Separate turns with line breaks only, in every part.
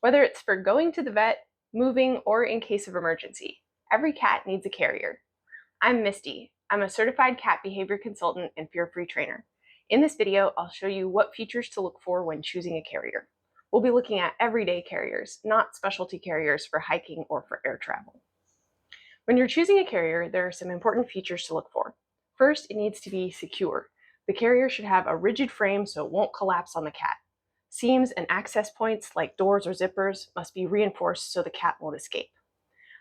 Whether it's for going to the vet, moving, or in case of emergency, every cat needs a carrier. I'm Misty. I'm a certified cat behavior consultant and fear-free trainer. In this video, I'll show you what features to look for when choosing a carrier. We'll be looking at everyday carriers, not specialty carriers for hiking or for air travel. When you're choosing a carrier, there are some important features to look for. First, it needs to be secure. The carrier should have a rigid frame so it won't collapse on the cat. Seams and access points like doors or zippers must be reinforced so the cat won't escape.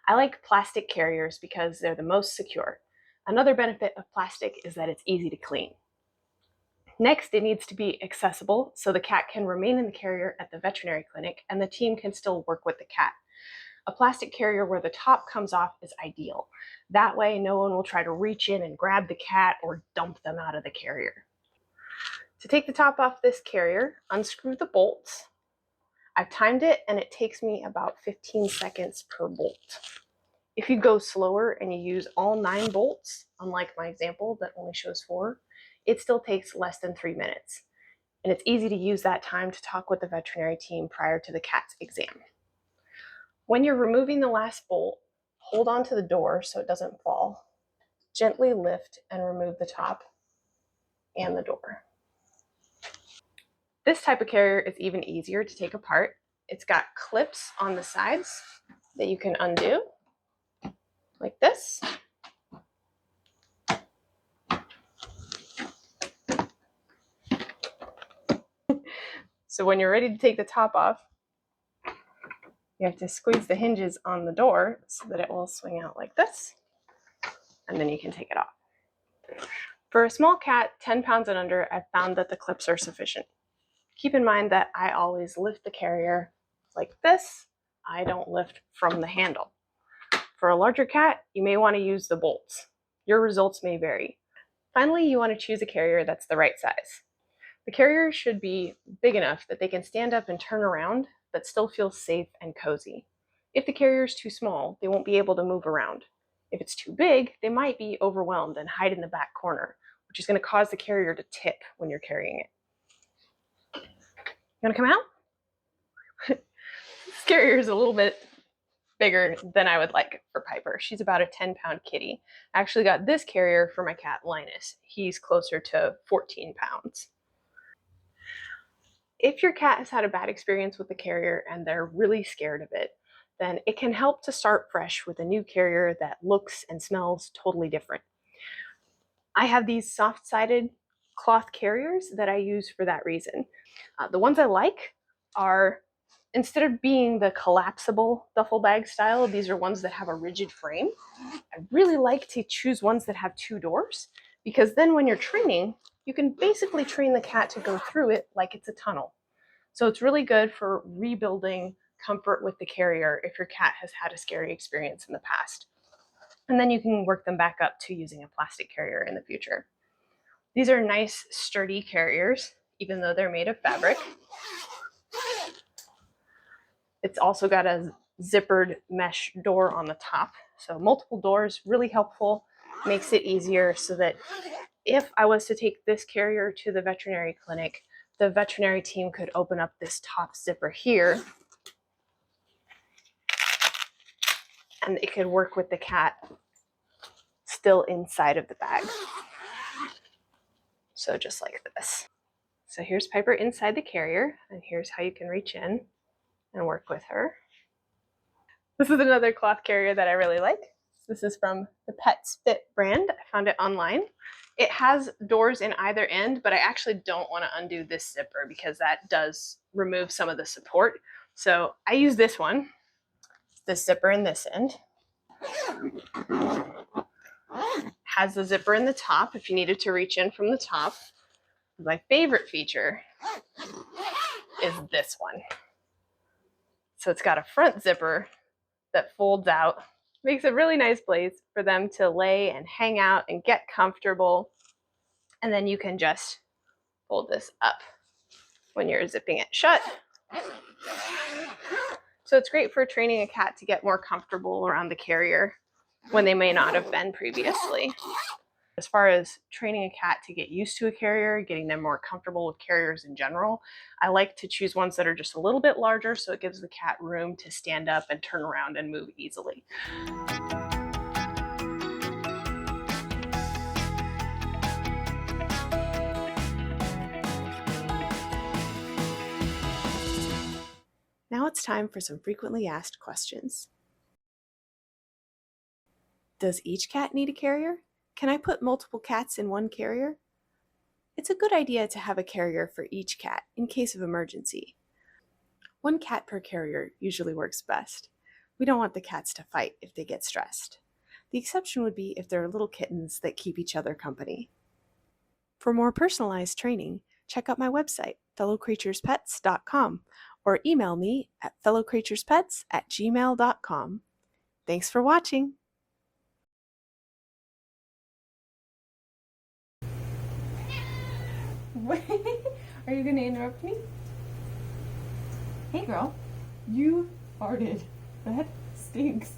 I like plastic carriers because they're the most secure. Another benefit of plastic is that it's easy to clean. Next, it needs to be accessible so the cat can remain in the carrier at the veterinary clinic and the team can still work with the cat. A plastic carrier where the top comes off is ideal. That way, no one will try to reach in and grab the cat or dump them out of the carrier. To take the top off this carrier, unscrew the bolts. I've timed it and it takes me about 15 seconds per bolt. If you go slower and you use all 9 bolts, unlike my example that only shows 4, it still takes less than 3 minutes. And it's easy to use that time to talk with the veterinary team prior to the cat's exam. When you're removing the last bolt, hold on to the door so it doesn't fall. Gently lift and remove the top and the door. This type of carrier is even easier to take apart. It's got clips on the sides that you can undo, like this. So when you're ready to take the top off, you have to squeeze the hinges on the door so that it will swing out like this, and then you can take it off. For a small cat, 10 pounds and under, I've found that the clips are sufficient. Keep in mind that I always lift the carrier like this. I don't lift from the handle. For a larger cat, you may want to use the bolts. Your results may vary. Finally, you want to choose a carrier that's the right size. The carrier should be big enough that they can stand up and turn around, but still feel safe and cozy. If the carrier is too small, they won't be able to move around. If it's too big, they might be overwhelmed and hide in the back corner, which is going to cause the carrier to tip when you're carrying it. You want to come out? This carrier is a little bit bigger than I would like for Piper. She's about a 10-pound kitty. I actually got this carrier for my cat Linus. He's closer to 14 pounds. If your cat has had a bad experience with the carrier and they're really scared of it, then it can help to start fresh with a new carrier that looks and smells totally different. I have these soft-sided cloth carriers that I use for that reason. The ones I like are, instead of being the collapsible duffel bag style, these are ones that have a rigid frame. I really like to choose ones that have 2 doors, because then when you're training, you can basically train the cat to go through it like it's a tunnel. So it's really good for rebuilding comfort with the carrier if your cat has had a scary experience in the past. And then you can work them back up to using a plastic carrier in the future. These are nice, sturdy carriers, even though they're made of fabric. It's also got a zippered mesh door on the top. So multiple doors, really helpful, makes it easier so that if I was to take this carrier to the veterinary clinic, the veterinary team could open up this top zipper here and it could work with the cat still inside of the bag. So just like this. So here's Piper inside the carrier, and here's how you can reach in and work with her. This is another cloth carrier that I really like. This is from the PetSfit brand. I found it online. It has doors in either end, but I actually don't want to undo this zipper because that does remove some of the support. So I use this one, this zipper in this end. Has the zipper in the top if you needed to reach in from the top. My favorite feature is this one. So it's got a front zipper that folds out. Makes a really nice place for them to lay and hang out and get comfortable. And then you can just fold this up when you're zipping it shut. So it's great for training a cat to get more comfortable around the carrier when they may not have been previously. As far as training a cat to get used to a carrier, getting them more comfortable with carriers in general, I like to choose ones that are just a little bit larger so it gives the cat room to stand up and turn around and move easily. Now it's time for some frequently asked questions. Does each cat need a carrier? Can I put multiple cats in one carrier? It's a good idea to have a carrier for each cat in case of emergency. One cat per carrier usually works best. We don't want the cats to fight if they get stressed. The exception would be if there are little kittens that keep each other company. For more personalized training, check out my website, fellowcreaturespets.com, or email me at fellowcreaturespets@gmail.com. Thanks for watching!
Are you going to interrupt me? Hey girl, you farted. That stinks.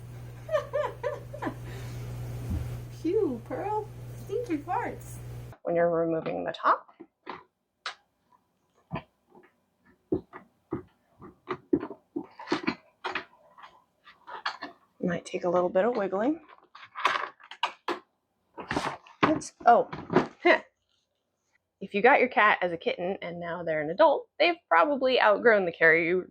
Phew, Pearl. Stinky farts.
When you're removing the top, it might take a little bit of wiggling. If you got your cat as a kitten and now they're an adult, they've probably outgrown the carrier.